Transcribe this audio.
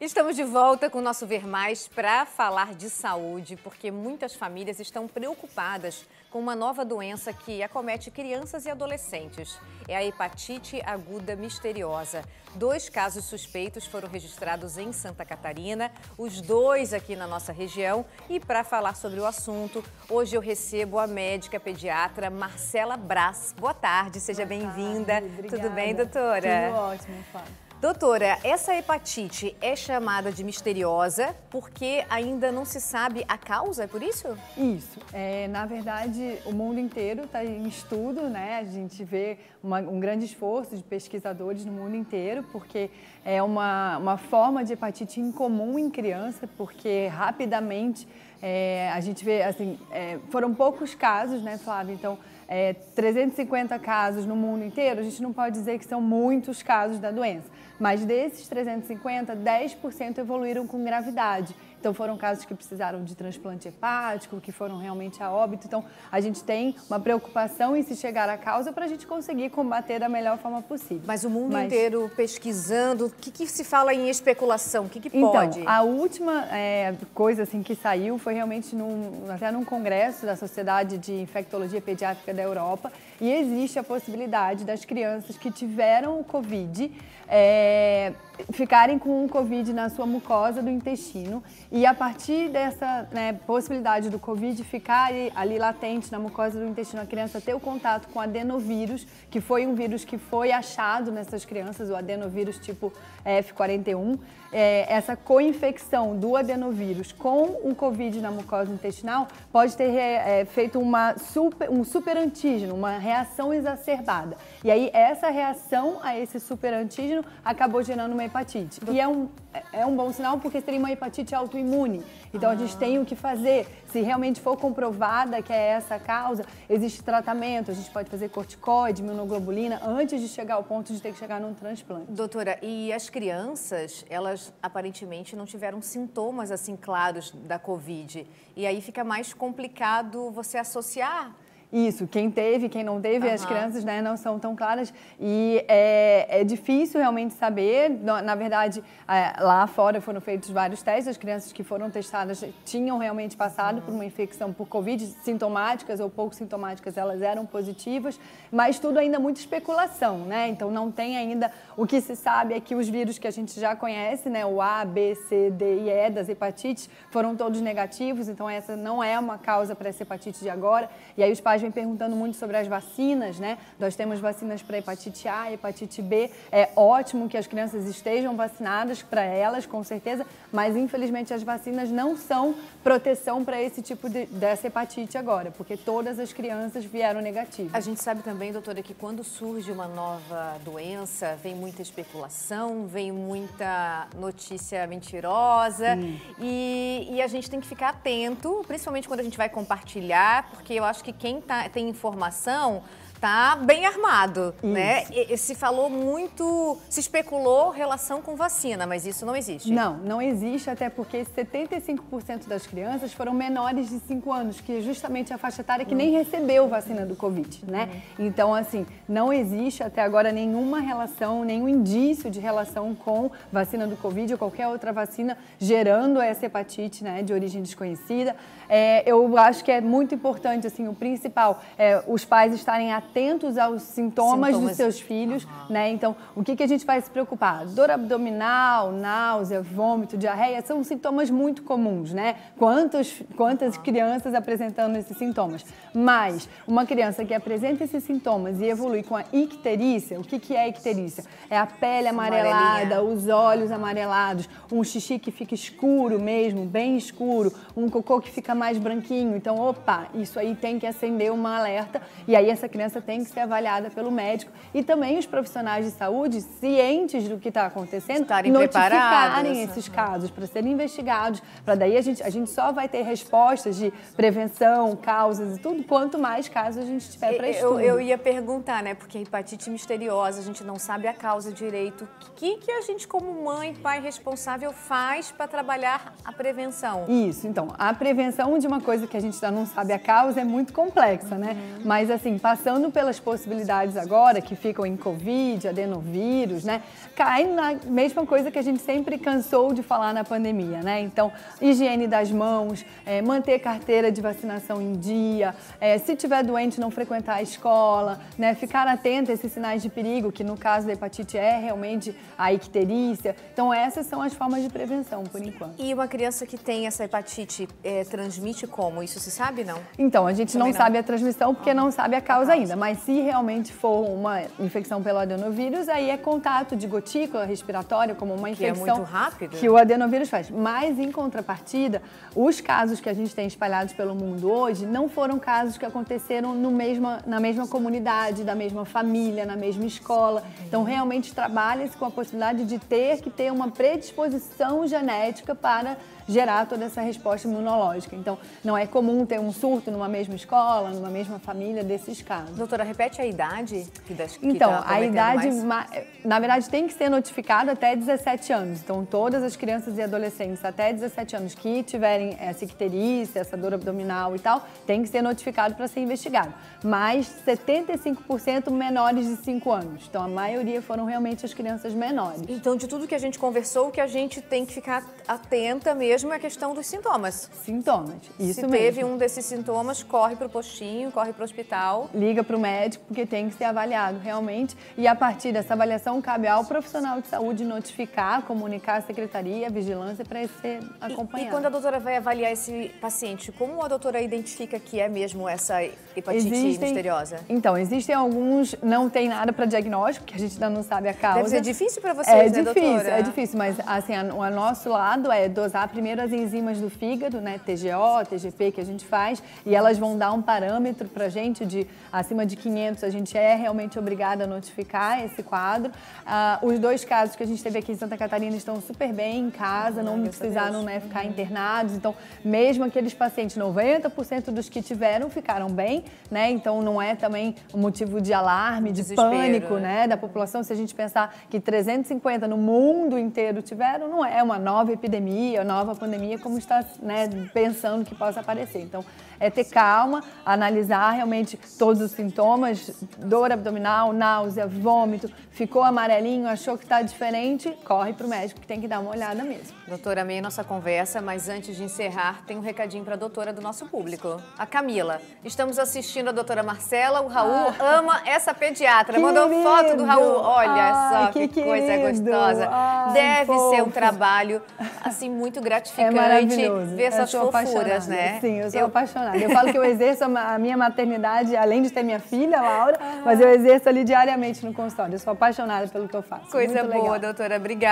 Estamos de volta com o nosso Ver Mais para falar de saúde, porque muitas famílias estão preocupadas com uma nova doença que acomete crianças e adolescentes. É a hepatite aguda misteriosa. 2 casos suspeitos foram registrados em Santa Catarina, os 2 aqui na nossa região. E para falar sobre o assunto, hoje eu recebo a médica pediatra Marcela Braz. Boa tarde, seja bem-vinda. Tudo bem, doutora? Tudo ótimo, Fábio. Doutora, essa hepatite é chamada de misteriosa porque ainda não se sabe a causa, é por isso? Isso. Na verdade, o mundo inteiro está em estudo, né? A gente vê um grande esforço de pesquisadores no mundo inteiro, porque é uma forma de hepatite incomum em criança, porque rapidamente a gente vê, assim, foram poucos casos, né, Flávia? Então, 350 casos no mundo inteiro, a gente não pode dizer que são muitos casos da doença. Mas desses 350, 10% evoluíram com gravidade. Então foram casos que precisaram de transplante hepático, que foram realmente a óbito. Então a gente tem uma preocupação em se chegar à causa para a gente conseguir combater da melhor forma possível. Mas o mundo inteiro pesquisando, o que se fala em especulação? O que pode? Então, a última coisa assim, que saiu foi realmente até num congresso da Sociedade de Infectologia Pediátrica da Europa, e existe a possibilidade das crianças que tiveram o Covid ficarem com o Covid na sua mucosa do intestino, e a partir dessa possibilidade do Covid ficar ali latente na mucosa do intestino, a criança ter o contato com adenovírus, que foi um vírus que foi achado nessas crianças, o adenovírus tipo F41, essa coinfecção do adenovírus com o Covid na mucosa intestinal pode ter feito um superantígeno, uma reação exacerbada. E aí essa reação a esse superantígeno acabou gerando uma hepatite. E é um bom sinal, porque seria uma hepatite autoimune. Então a gente tem o que fazer. Se realmente for comprovada que é essa a causa, existe tratamento, a gente pode fazer corticoide, imunoglobulina, antes de chegar ao ponto de ter que chegar num transplante. Doutora, e as crianças, elas aparentemente não tiveram sintomas assim claros da Covid. E aí fica mais complicado você associar. Isso, quem teve, quem não teve, as crianças não são tão claras, e é difícil realmente saber. Na verdade, lá fora foram feitos vários testes, as crianças que foram testadas tinham realmente passado por uma infecção por Covid, sintomáticas ou pouco sintomáticas, elas eram positivas, mas tudo ainda muito especulação, né? Então não tem ainda, o que se sabe é que os vírus que a gente já conhece, né, o A, B, C, D e E das hepatites, foram todos negativos, então essa não é uma causa para essa hepatite de agora. E aí os pais vem perguntando muito sobre as vacinas, né? Nós temos vacinas para hepatite A, hepatite B. É ótimo que as crianças estejam vacinadas para elas, com certeza, mas infelizmente as vacinas não são proteção para esse tipo dessa hepatite agora, porque todas as crianças vieram negativas. A gente sabe também, doutora, que quando surge uma nova doença, vem muita especulação, vem muita notícia mentirosa, e a gente tem que ficar atento, principalmente quando a gente vai compartilhar, porque eu acho que quem tem informação tá bem armado, né? E se falou muito, se especulou relação com vacina, mas isso não existe. Não existe, até porque 75% das crianças foram menores de 5 anos, que é justamente a faixa etária que nem recebeu vacina do Covid, né? Então, assim, não existe até agora nenhuma relação, nenhum indício de relação com vacina do Covid ou qualquer outra vacina gerando essa hepatite, né, de origem desconhecida. Eu acho que é muito importante, assim, o principal é os pais estarem atentos aos sintomas dos seus filhos, né? Então, o que a gente vai se preocupar? Dor abdominal, náusea, vômito, diarreia, são sintomas muito comuns, né? Quantas crianças apresentando esses sintomas? Mas uma criança que apresenta esses sintomas e evolui com a icterícia, o que é icterícia? É a pele amarelada, os olhos amarelados, um xixi que fica escuro mesmo, bem escuro, um cocô que fica mais branquinho. Então, opa, isso aí tem que acender uma alerta, e aí essa criança tem que ser avaliada pelo médico, e também os profissionais de saúde, cientes do que está acontecendo, notificarem esses casos para serem investigados, para daí a gente só vai ter respostas de prevenção, causas e tudo, quanto mais casos a gente tiver para estudo. Eu ia perguntar, né, porque a hepatite misteriosa, a gente não sabe a causa direito. O que a gente, como mãe, pai responsável, faz para trabalhar a prevenção? Isso, então, a prevenção de uma coisa que a gente ainda não sabe a causa é muito complexa, né? Mas assim, passando passando pelas possibilidades agora, que ficam em Covid, adenovírus, né? Cai na mesma coisa que a gente sempre cansou de falar na pandemia, né? Então, higiene das mãos, manter carteira de vacinação em dia, se tiver doente, não frequentar a escola, né? Ficar atento a esses sinais de perigo, que no caso da hepatite é realmente a icterícia. Então, essas são as formas de prevenção, por enquanto. E uma criança que tem essa hepatite transmite como? Isso se sabe, não? Então, a gente não sabe a transmissão porque não sabe a causa ainda, mas se realmente for uma infecção pelo adenovírus, aí é contato de gotícula respiratória, como uma infecção que é muito rápido, que o adenovírus faz. Mas, em contrapartida, os casos que a gente tem espalhados pelo mundo hoje não foram casos que aconteceram na mesma comunidade, da mesma família, na mesma escola. Então, realmente trabalha-se com a possibilidade de ter que ter uma predisposição genética para gerar toda essa resposta imunológica. Então, não é comum ter um surto numa mesma escola, numa mesma família desses casos. Doutora, repete a idade Então, a idade, na verdade, tem que ser notificado até 17 anos. Então, todas as crianças e adolescentes até 17 anos que tiverem essa icterícia, essa dor abdominal e tal, tem que ser notificado para ser investigado. Mas 75% menores de 5 anos. Então, a maioria foram realmente as crianças menores. Então, de tudo que a gente conversou, o que a gente tem que ficar atenta mesmo é a questão dos sintomas. Sintomas, isso mesmo. Se teve um desses sintomas, corre para o postinho, corre para o hospital. Liga para o médico, porque tem que ser avaliado realmente. E a partir dessa avaliação, cabe ao profissional de saúde notificar, comunicar a secretaria, a vigilância para ser acompanhado. E quando a doutora vai avaliar esse paciente, como a doutora identifica que é mesmo essa hepatite misteriosa? Então, existem alguns, não tem nada para diagnóstico, porque a gente ainda não sabe a causa. Deve ser difícil para vocês, né, doutora? É difícil, mas assim, o nosso lado é dosar primeiro as enzimas do fígado, né, TGO, TGP, que a gente faz, e elas vão dar um parâmetro para a gente de acima de 500, a gente é realmente obrigada a notificar esse quadro. Os 2 casos que a gente teve aqui em Santa Catarina estão super bem em casa, não precisaram, né, ficar internados, então mesmo aqueles pacientes, 90% dos que tiveram ficaram bem, né, então não é também um motivo de alarme, de pânico, né, da população. Se a gente pensar que 350 no mundo inteiro tiveram, não é uma nova epidemia, nova pandemia, como está, né, pensando que possa aparecer. Então, é ter calma, analisar realmente todos os sintomas, dor abdominal, náusea, vômito, ficou amarelinho, achou que está diferente, corre para o médico que tem que dar uma olhada mesmo. Doutora, amei nossa conversa, mas antes de encerrar, tem um recadinho para a doutora do nosso público. A Camila. Estamos assistindo a doutora Marcela, o Raul ama essa pediatra. Mandou foto do Raul. Olha só que coisa gostosa. Deve ser um trabalho, assim, muito gratificante ver essas fofuras, né? Sim, eu sou apaixonada. Eu falo que eu exerço a minha maternidade, além de ter minha filha, Laura, mas eu exerço ali diariamente no consultório. Eu sou apaixonada pelo que eu faço. Coisa boa, doutora. Obrigada.